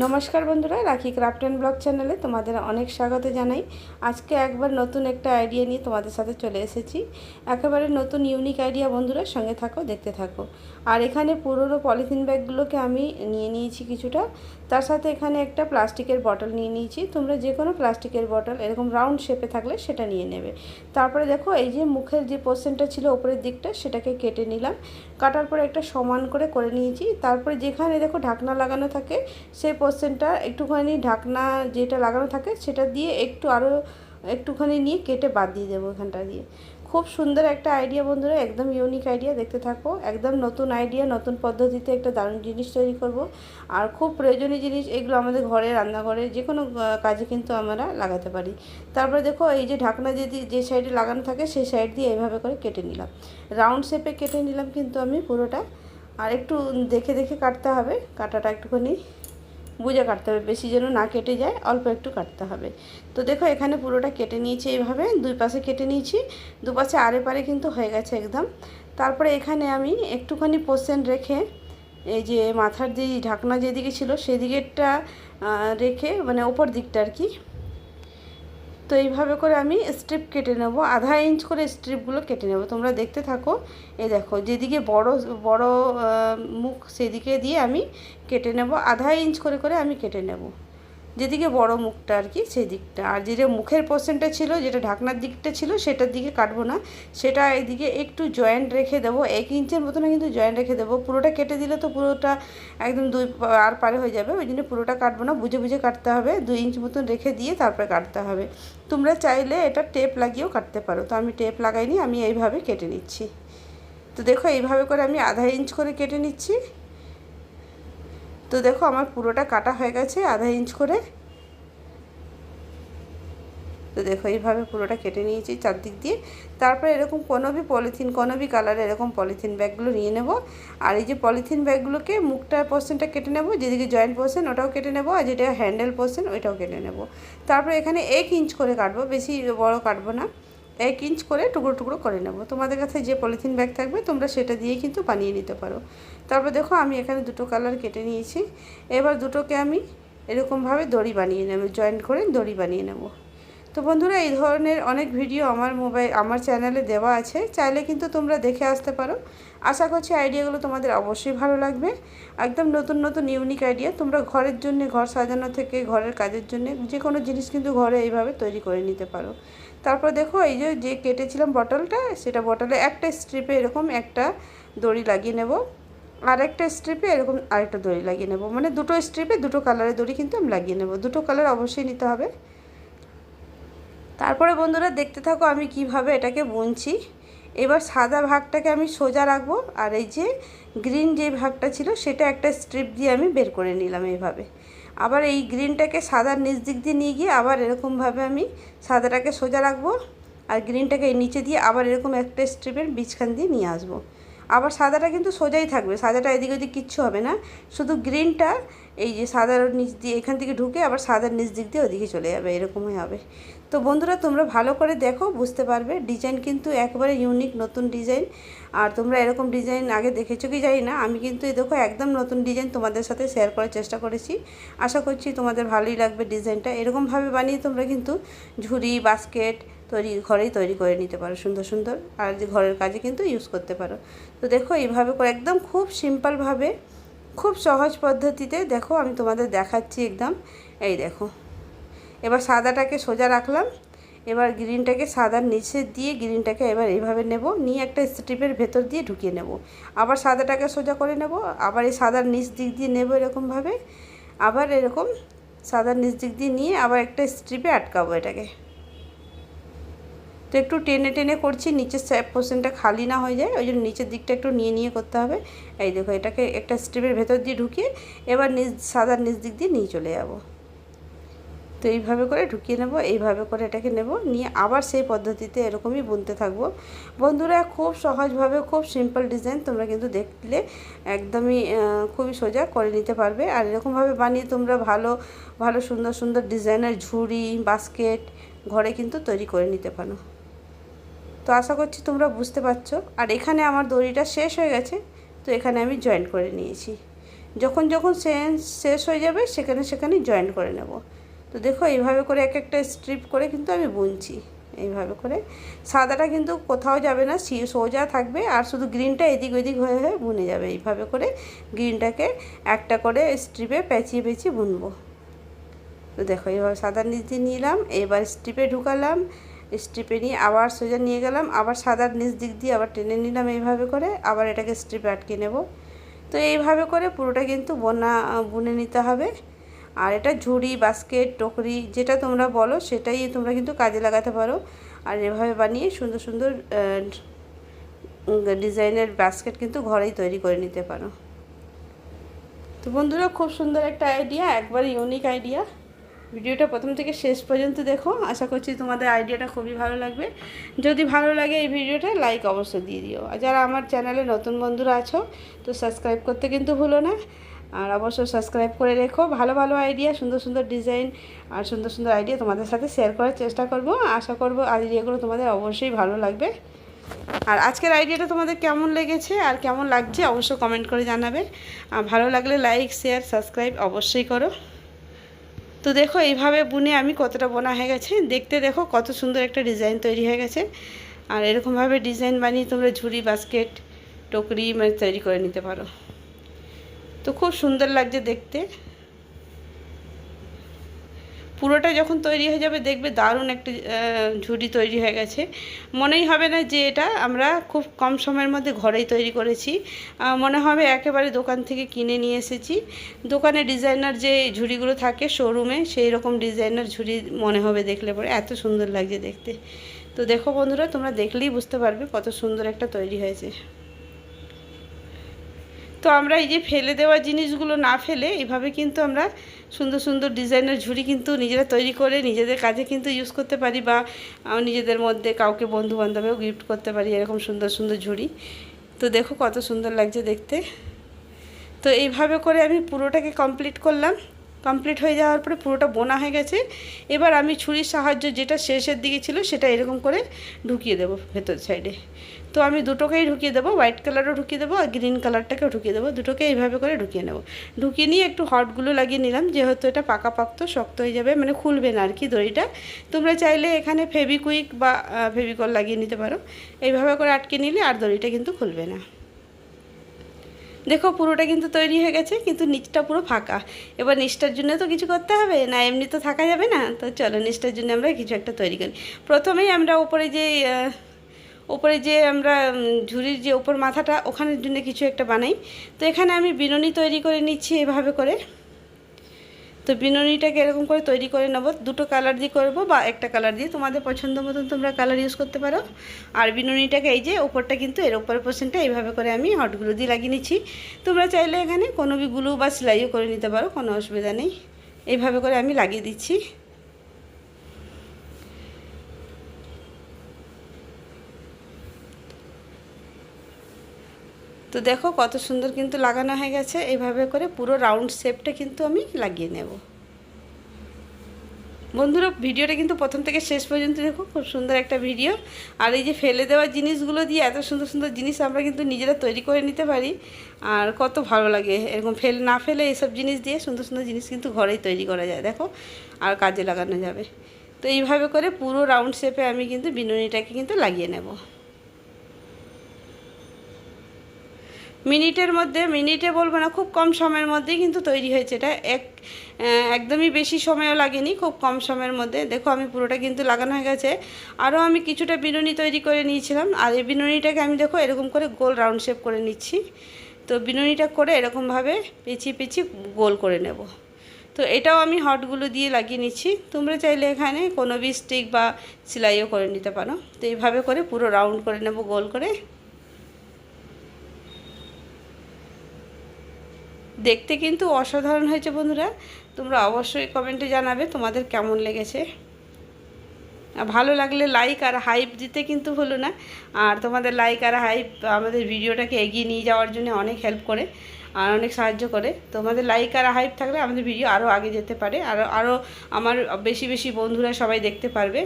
নমস্কার বন্ধুরা, রাখি ক্রাফট অ্যান্ড ব্লগ চ্যানেলে তোমাদের অনেক স্বাগত জানাই। আজকে একবার নতুন একটা আইডিয়া নিয়ে তোমাদের সাথে চলে এসেছি। একেবারে নতুন ইউনিক আইডিয়া বন্ধুরা, সঙ্গে থাকো, দেখতে থাকো। আর এখানে পুরনো পলিথিন ব্যাগগুলোকে আমি নিয়ে নিয়েছি কিছুটা, তার সাথে এখানে একটা প্লাস্টিকের বটল নিয়ে নিয়েছি। তোমরা যে কোনো প্লাস্টিকের বটল এরকম রাউন্ড শেপে থাকলে সেটা নিয়ে নেবে। তারপরে দেখো, এই যে মুখের যে পোর্শনটা ছিল ওপরের দিকটা, সেটাকে কেটে নিলাম। কাটার পরে একটা সমান করে নিয়েছি। তারপরে যেখানে দেখো ঢাকনা লাগানো থাকে সেই পোর্শনটা একটুখানি ঢাকনা যেটা লাগানো থাকে সেটা দিয়ে আরও একটুখানি নিয়ে কেটে বাদ দিয়ে দেবো এখানটা দিয়ে। খুব সুন্দর একটা আইডিয়া বন্ধুরা, একদম ইউনিক আইডিয়া, দেখতে থাকো। একদম নতুন আইডিয়া, নতুন পদ্ধতিতে একটা দারুণ জিনিস তৈরি করব। আর খুব প্রয়োজনীয় জিনিস এগুলো, আমাদের ঘরে, রান্নাঘরে যে কোনো কাজে কিন্তু আমরা লাগাতে পারি। তারপরে দেখো, এই যে ঢাকনা যে সাইডে লাগানো থাকে সেই সাইড দিয়ে এইভাবে করে কেটে নিলাম, রাউন্ড শেপে কেটে নিলাম কিন্তু আমি পুরোটা। আর একটু দেখে দেখে কাটতে হবে, কাটাটা একটুখানি বুঝে কাটতে হবে, বেশি যেন না কেটে যায়, অল্প একটু কাটতে হবে। তো দেখো, এখানে পুরোটা কেটে নিয়েছি এইভাবে, দুই পাশে কেটে নিয়েছি, দুপাশে আড়ে পারে কিন্তু হয়ে গেছে একদম। তারপরে এখানে আমি একটুখানি পোর্শন রেখে, এই যে মাথার যে ঢাকনা যেদিকে ছিল সেদিকেরটা রেখে, মানে ওপর দিকটা আর কি। তো এইভাবে করে আমি স্ট্রিপ কেটে নেব, আধা ইঞ্চ করে স্ট্রিপগুলো কেটে নেব। তোমরা দেখতে থাকো। এই দেখো, যেদিকে বড় বড় মুখ সেদিকে দিয়ে আমি কেটে নেব, আধা ইঞ্চ করে আমি কেটে নেব, যেদিকে বড় মুখটা আর কি সেই দিকটা। আর যেটা মুখের পোর্শনটা ছিল, যেটা ঢাকনার দিকটা ছিল, সেটার দিকে কাটবো না, সেটা এদিকে একটু জয়েন্ট রেখে দেবো, 1 ইঞ্চের মতন কিন্তু জয়েন্ট রেখে দেবো। পুরোটা কেটে দিলে তো পুরোটা একদম দুই আর পারে হয়ে যাবে, ওই জন্য পুরোটা কাটবো না, বুঝে বুঝে কাটতে হবে। 2 ইঞ্চ মতন রেখে দিয়ে তারপরে কাটতে হবে। তোমরা চাইলে এটা টেপ লাগিয়েও কাটতে পারো, তো আমি টেপ লাগাইনি, আমি এইভাবে কেটে নিচ্ছি। তো দেখো, এইভাবে করে আমি আধা ইঞ্চ করে কেটে নিচ্ছি। তো দেখো, আমার পুরোটা কাটা হয়ে গেছে আধা ইঞ্চ করে। তো দেখো, এইভাবে পুরোটা কেটে নিয়েছি চারদিক দিয়ে। তারপরে এরকম কোনো ভি কালারে এরকম পলিথিন ব্যাগগুলো নিয়ে নেব। আর এই যে পলিথিন ব্যাগগুলোকে মুখটার পোর্শনটা কেটে নেব, যেদিকে জয়েন্ট পোর্শন ওটাও কেটে নেব, আর যেটা হ্যান্ডেল পোর্শন ওইটাও কেটে নেব। তারপরে এখানে 1 ইঞ্চ করে কাটবো, বেশি বড় কাটবো না, 1 ইঞ্চ করে টুকরো টুকরো করে নেব। তোমাদের কাছে যে পলিথিন ব্যাগ থাকবে তোমরা সেটা দিয়ে কিন্তু বানিয়ে নিতে পারো। তারপর দেখো, আমি এখানে দুটো কালার কেটে নিয়েছি। এবার দুটোকে আমি এরকমভাবে দড়ি বানিয়ে নেব, জয়েন্ট করে দড়ি বানিয়ে নেব। তো বন্ধুরা, এই ধরনের অনেক ভিডিও আমার চ্যানেলে দেওয়া আছে, চাইলে কিন্তু তোমরা দেখে আসতে পারো। আশা করছি আইডিয়াগুলো তোমাদের অবশ্যই ভালো লাগবে। একদম নতুন নতুন ইউনিক আইডিয়া, তোমরা ঘরের জন্য, ঘর সাজানো থেকে ঘরের কাজের জন্য যে কোনো জিনিস কিন্তু ঘরে এইভাবে তৈরি করে নিতে পারো। তারপর দেখো, এই যে কেটেছিলাম বটলটা, সেটা বটলে একটা স্ট্রিপে এরকম একটা দড়ি লাগিয়ে নেব, আর একটা স্ট্রিপে এরকম আরেকটা দড়ি লাগিয়ে নেব, মানে দুটো স্ট্রিপে দুটো কালারের দড়ি কিন্তু আমি লাগিয়ে নেব। দুটো কালার অবশ্যই নিতে হবে। তারপরে বন্ধুরা, দেখতে থাকো আমি কিভাবে এটাকে বুনছি। এবার সাদা ভাগটাকে আমি সোজা রাখবো, আর এই যে গ্রিন যে ভাগটা ছিল সেটা একটা স্ট্রিপ দিয়ে আমি বের করে নিলাম এইভাবে। আবার এই গ্রিনটাকে সাদার নিচ দিক দিয়ে নিয়ে গিয়ে আবার এরকমভাবে আমি সাদাটাকে সোজা রাখবো, আর গ্রিনটাকে এই নিচে দিয়ে আবার এরকম একটা স্ট্রিপের বীজখান দিয়ে নিয়ে আসবো। আবার সাদাটা কিন্তু সোজাই থাকবে, সাদাটা এদিক ওদিক কিচ্ছু হবে না, শুধু গ্রিনটা এই যে সাদার নিচ দিয়ে এখান থেকে ঢুকে আবার সাদার নিচ দিক দিয়ে ওদিকে চলে যাবে, এরকমই হবে। তো বন্ধুরা, তোমরা ভালো করে দেখো, বুঝতে পারবে। ডিজাইন কিন্তু একবারে ইউনিক, নতুন ডিজাইন। আর তোমরা এরকম ডিজাইন আগে দেখেছো কি জানি না, আমি কিন্তু এই দেখো একদম নতুন ডিজাইন তোমাদের সাথে শেয়ার করার চেষ্টা করেছি। আশা করছি তোমাদের ভালোই লাগবে ডিজাইনটা। এরকমভাবে বানিয়ে তোমরা কিন্তু ঝুড়ি, বাস্কেট ঘরেই তৈরি করে নিতে পারো, সুন্দর সুন্দর, আর যে ঘরের কাজে কিন্তু ইউজ করতে পারো। তো দেখো, এইভাবে করে একদম খুব সিম্পলভাবে, খুব সহজ পদ্ধতিতে দেখো আমি তোমাদের দেখাচ্ছি একদম। এই দেখো, এবার সাদাটাকে সোজা রাখলাম, এবার গ্রিনটাকে সাদার নিচে দিয়ে গ্রিনটাকে এবার এইভাবে নেব, নিয়ে একটা স্ট্রিপের ভেতর দিয়ে ঢুকিয়ে নেব। আবার সাদাটাকে সোজা করে নেব, আবার এই সাদার নিচ দিক দিয়ে নেব এরকমভাবে, আবার এরকম সাদার নিচ দিক দিয়ে নিয়ে আবার একটা স্ট্রিপে আটকাবো এটাকে। তো একটু টেনে টেনে করছি, নিচের পোর্শনটা খালি না হয়ে যায়, ওই জন্য নিচের দিকটা একটু নিয়ে করতে হবে। এই দেখো, এটাকে একটা স্ট্রিপের ভেতর দিয়ে ঢুকিয়ে এবার সাদার নিচ দিক দিয়ে নিয়ে চলে যাব। তো এইভাবে করে ঢুকিয়ে নেব, এইভাবে করে এটাকে নেব, নিয়ে আবার সেই পদ্ধতিতে এরকমই বুনতে থাকবো। বন্ধুরা, খুব সহজভাবে, খুব সিম্পল ডিজাইন, তোমরা কিন্তু দেখলে একদমই খুবই সোজা করে নিতে পারবে। আর এরকমভাবে বানিয়ে তোমরা ভালো ভালো সুন্দর সুন্দর ডিজাইনের ঝুড়ি, বাস্কেট ঘরে কিন্তু তৈরি করে নিতে পারো। তো আশা করছি তোমরা বুঝতে পারছো। আর এখানে আমার দড়িটা শেষ হয়ে গেছে, তো এখানে আমি জয়েন্ট করে নিয়েছি। যখন যখন শেষ হয়ে যাবে সেখানে জয়েন করে নেব। তো দেখো এইভাবে করে এক একটা স্ট্রিপ করে কিন্তু আমি বুনছি। এইভাবে করে সাদাটা কিন্তু কোথাও যাবে না, সোজা থাকবে, আর শুধু গ্রিনটা এদিক ওদিক হয়ে হয়ে বুনে যাবে। এইভাবে করে গ্রিনটাকে একটা করে স্ট্রিপে পেঁচিয়ে পেঁচিয়ে বুনবো। তো দেখো এইভাবে সাদার নিচ দিয়ে নিলাম, এবার স্ট্রিপে ঢুকালাম, স্ট্রিপে নিয়ে আবার সোজা নিয়ে গেলাম, আবার সাদার নিচ দিক দিয়ে আবার টেনে নিলাম এইভাবে করে, আবার এটাকে স্ট্রিপে আটকে নেব। তো এইভাবে করে পুরোটা কিন্তু বুনে নিতে হবে। আর এটা ঝুড়ি, বাস্কেট, টকরি যেটা তোমরা বলো সেটাই তোমরা কিন্তু কাজে লাগাতে পারো। আর এভাবে বানিয়ে সুন্দর সুন্দর ডিজাইনের বাস্কেট কিন্তু ঘরেই তৈরি করে নিতে পারো। তো বন্ধুরা, খুব সুন্দর একটা আইডিয়া, একবারে ইউনিক আইডিয়া। ভিডিওটা প্রথম থেকে শেষ পর্যন্ত দেখো, আশা করছি তোমাদের আইডিয়াটা খুবই ভালো লাগবে। যদি ভালো লাগে এই ভিডিওটা লাইক অবশ্যই দিয়ে দিও। আর যারা আমার চ্যানেলে নতুন বন্ধুরা আছো তো সাবস্ক্রাইব করতে কিন্তু ভুলো না। আর অবশ্যই সাবস্ক্রাইব করে রেখো। ভালো ভালো আইডিয়া, সুন্দর সুন্দর ডিজাইন আর সুন্দর সুন্দর আইডিয়া তোমাদের সাথে শেয়ার করার চেষ্টা করব। আশা করব আইডিয়াগুলো তোমাদের অবশ্যই ভালো লাগবে। আর আজকের আইডিয়াটা তোমাদের কেমন লেগেছে আর কেমন লাগছে অবশ্যই কমেন্ট করে জানাবে। আর ভালো লাগলে লাইক, শেয়ার, সাবস্ক্রাইব অবশ্যই করো। তো দেখো এইভাবে বুনে আমি কতটা বোনা হয়ে গেছে, দেখতে দেখো কত সুন্দর একটা ডিজাইন তৈরি হয়ে গেছে। আর এরকমভাবে ডিজাইন বানিয়ে তোমরা ঝুড়ি, বাস্কেট, টকরি তৈরি করে নিতে পারো। তো খুব সুন্দর লাগছে দেখতে। পুরোটা যখন তৈরি হয়ে যাবে দেখবে দারুণ একটা ঝুড়ি তৈরি হয়ে গেছে। মনেই হবে না যে এটা আমরা খুব কম সময়ের মধ্যে ঘরেই তৈরি করেছি, মনে হবে একেবারে দোকান থেকে কিনে নিয়ে এসেছি। দোকানে ডিজাইনার যে ঝুড়িগুলো থাকে শোরুমে, সেই রকম ডিজাইনার ঝুড়ি মনে হবে দেখলে পরে, এত সুন্দর লাগছে দেখতে। তো দেখো বন্ধুরা, তোমরা দেখলেই বুঝতে পারবে কত সুন্দর একটা তৈরি হয়েছে। তো আমরা এই যে ফেলে দেওয়া জিনিসগুলো না ফেলে এইভাবে কিন্তু আমরা সুন্দর সুন্দর ডিজাইনের ঝুড়ি কিন্তু নিজেরা তৈরি করে নিজেদের কাজে কিন্তু ইউজ করতে পারি, বা নিজেদের মধ্যে কাউকে বন্ধু বান্ধবেও গিফট করতে পারি এরকম সুন্দর সুন্দর ঝুড়ি। তো দেখো কত সুন্দর লাগছে দেখতে। তো এইভাবে করে আমি পুরোটাকে কমপ্লিট করলাম। কমপ্লিট হয়ে যাওয়ার পরে পুরোটা বোনা হয়ে গেছে। এবার আমি ছুরির সাহায্যে যেটা শেষের দিকে ছিল সেটা এরকম করে ঢুকিয়ে দেবো ভেতর সাইডে। তো আমি দুটোকেই ঢুকিয়ে দেবো, হোয়াইট কালারও ঢুকিয়ে দেবো আর গ্রিন কালারটাকেও ঢুকিয়ে দেবো। দুটোকে এইভাবে করে ঢুকিয়ে নেব। ঢুকিয়ে নিয়ে একটু হটগুলো লাগিয়ে নিলাম, যেহেতু এটা পাকাপাক্ত শক্ত হয়ে যাবে, মানে খুলবে না আর কি দড়িটা। তোমরা চাইলে এখানে ফেভিকুইক বা ফেভিকল লাগিয়ে নিতে পারো। এইভাবে করে আটকে নিলে আর দড়িটা কিন্তু খুলবে না। দেখো পুরোটা কিন্তু তৈরি হয়ে গেছে, কিন্তু নিচটা পুরো ফাঁকা। এবার নিচটার জন্য তো কিছু করতে হবে না, এমনি তো থাকা যাবে না। তো চলো নিচটার জন্য আমরা কিছু একটা তৈরি করি। প্রথমেই আমরা ওপরে যে আমরা ঝুড়ির যে ওপর মাথাটা ওখানের জন্য কিছু একটা বানাই। তো এখানে আমি বিনুনি তৈরি করে নিচ্ছি এভাবে করে। তো বিনুনিটাকে এরকম করে তৈরি করে নেব। দুটো কালার দিয়ে করব বা একটা কালার দিয়ে, তোমাদের পছন্দ মতন তোমরা কালার ইউজ করতে পারো। আর বিনুনিটাকে এই যে ওপরটা কিন্তু এর ওপরের পোর্শনটা এইভাবে করে আমি হটগুলো দিয়ে লাগিয়ে নিচ্ছি। তোমরা চাইলে এখানে কোনো গুলো বা সেলাইও করে নিতে পারো, কোনো অসুবিধা নেই। এইভাবে করে আমি লাগিয়ে দিচ্ছি। তো দেখো কত সুন্দর কিন্তু লাগানো হয়ে গেছে। এইভাবে করে পুরো রাউন্ড শেপটা কিন্তু আমি লাগিয়ে নেব। বন্ধুরা, ভিডিওটা কিন্তু প্রথম থেকে শেষ পর্যন্ত দেখো, খুব সুন্দর একটা ভিডিও। আর এই যে ফেলে দেওয়া জিনিসগুলো দিয়ে এত সুন্দর সুন্দর জিনিস আমরা কিন্তু নিজেরা তৈরি করে নিতে পারি। আর কত ভালো লাগে এরকম না ফেলে এইসব জিনিস দিয়ে সুন্দর সুন্দর জিনিস কিন্তু ঘরেই তৈরি করা যায় দেখো, আর কাজে লাগানো যাবে। তো এইভাবে করে পুরো রাউন্ড শেপে আমি কিন্তু বিনুনিটাকে কিন্তু লাগিয়ে নেব। মিনিটে বলবো না, খুব কম সময়ের মধ্যেই কিন্তু তৈরি হয়েছে এটা। একদমই বেশি সময়ও লাগেনি, খুব কম সময়ের মধ্যে। দেখো আমি পুরোটা কিন্তু লাগানো হয়ে গেছে। আরও আমি কিছুটা বিনুনি তৈরি করে নিয়েছিলাম, আর এই বিনুনিটাকে আমি দেখো এরকম করে গোল রাউন্ড শেপ করে নিচ্ছি। তো বিনুনিটা করে এরকমভাবে পেঁচিয়ে পেঁচিয়ে গোল করে নেব। তো এটাও আমি হটগুলো দিয়ে লাগিয়ে নিচ্ছি। তোমরা চাইলে এখানে কোনো স্টিক বা সেলাইও করে নিতে পারো। তো এইভাবে করে পুরো রাউন্ড করে নেব গোল করে। দেখতে কিন্তু অসাধারণ হয়েছে বন্ধুরা। তোমরা অবশ্যই কমেন্টে জানাবে তোমাদের কেমন লেগেছে। ভালো লাগলে লাইক আর হাইপ দিতে কিন্তু ভুলো না। আর তোমাদের লাইক আর হাইপ আমাদের ভিডিওটাকে এগিয়ে নিয়ে যাওয়ার জন্য অনেক হেল্প করে। আর অনেক সাহায্য করে। তোমাদের লাইক আর হাইপ থাকলে আমাদের ভিডিও আরও আগে যেতে পারে, আরও আমার বেশি বেশি বন্ধুরা সবাই দেখতে পারবে।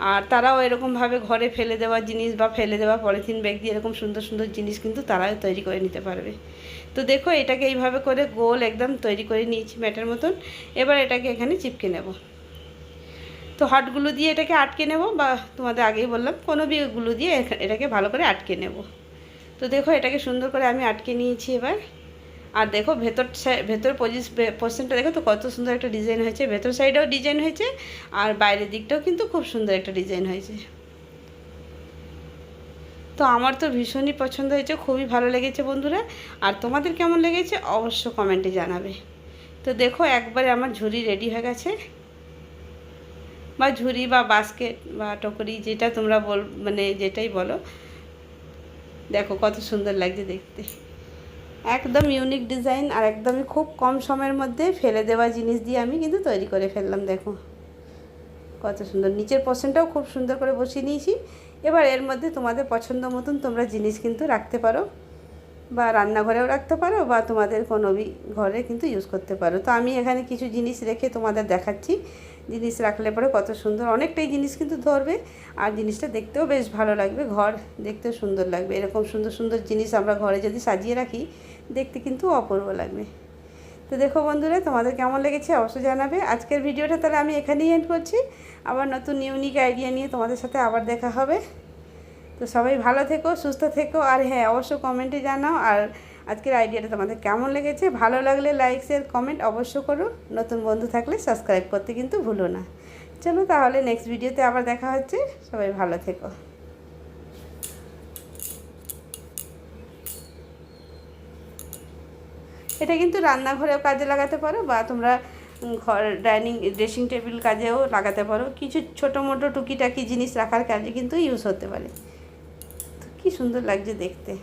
আর তারাও এরকমভাবে ঘরে ফেলে দেওয়া জিনিস বা ফেলে দেওয়া পলিথিন ব্যাগ দিয়ে এরকম সুন্দর সুন্দর জিনিস কিন্তু তারাও তৈরি করে নিতে পারবে। তো দেখো এটাকে এইভাবে করে গোল একদম তৈরি করে নিয়েছি ম্যাটের মতন। এবার এটাকে এখানে চিপকে নেব। তো হট গ্লু দিয়ে এটাকে আটকে নেব, বা তোমাদের আগেই বললাম কোনো বি গ্লু দিয়ে এটাকে ভালো করে আটকে নেব। তো দেখো এটাকে সুন্দর করে আমি আটকে নিয়েছি এবার। আর দেখো ভেতর পোর্শনটা দেখো তো কত সুন্দর একটা ডিজাইন হয়েছে, ভেতর সাইডেও ডিজাইন হয়েছে আর বাইরের দিকটাও কিন্তু খুব সুন্দর একটা ডিজাইন হয়েছে। তো আমার তো ভীষণই পছন্দ হয়েছে, খুবই ভালো লেগেছে বন্ধুরা। আর তোমাদের কেমন লেগেছে অবশ্য কমেন্টে জানাবে। তো দেখো একবারে আমার ঝুড়ি রেডি হয়ে গেছে, বা ঝুড়ি বা বাস্কেট বা টকরি যেটা তোমরা মানে যেটাই বলো। দেখো কত সুন্দর লাগছে দেখতে, একদম ইউনিক ডিজাইন আর একদমই খুব কম সময়ের মধ্যে ফেলে দেওয়া জিনিস দিয়ে আমি কিন্তু তৈরি করে ফেললাম। দেখো কত সুন্দর, নিচের পোর্শনটাও খুব সুন্দর করে বসিয়ে নিয়েছি। এবার এর মধ্যে তোমাদের পছন্দ মতন তোমরা জিনিস কিন্তু রাখতে পারো, বা রান্নাঘরেও রাখতে পারো, বা তোমাদের কোনো ঘরে কিন্তু ইউজ করতে পারো। তো আমি এখানে কিছু জিনিস রেখে তোমাদের দেখাচ্ছি। জিনিস রাখলে পরে কত সুন্দর অনেকটাই জিনিস কিন্তু ধরবে, আর জিনিসটা দেখতেও বেশ ভালো লাগবে, ঘর দেখতেও সুন্দর লাগবে। এরকম সুন্দর সুন্দর জিনিস আমরা ঘরে যদি সাজিয়ে রাখি দেখতে কিন্তু অপূর্ব লাগবে। তো দেখো বন্ধুরা তোমাদের কেমন লেগেছে অবশ্যই জানাবে। আজকের ভিডিওটা তাহলে আমি এখানেই এন্ড করছি। আবার নতুন ইউনিক আইডিয়া নিয়ে তোমাদের সাথে আবার দেখা হবে। তো সবাই ভালো থেকো, সুস্থ থেকো, আর হ্যাঁ অবশ্যই কমেন্টে জানাও আর আজকের আইডিয়াটা তোমাদের কেমন লেগেছে। ভালো লাগলে লাইক শেয়ার কমেন্ট অবশ্য করো, নতুন বন্ধু থাকলে সাবস্ক্রাইব করতে কিন্তু ভুলো না। চলো তাহলে নেক্সট ভিডিওতে আবার দেখা হচ্ছে, সবাই ভালো থেকো। এটা কিন্তু রান্নাঘরেও কাজে লাগাতে পারো, বা তোমরা ঘর ড্রেসিং টেবিল কাজেও লাগাতে পারো, কিছু ছোটো মোটো টুকিটাকি জিনিস রাখার কাজে কিন্তু ইউজ হতে পারে। তো কী সুন্দর লাগছে দেখতে।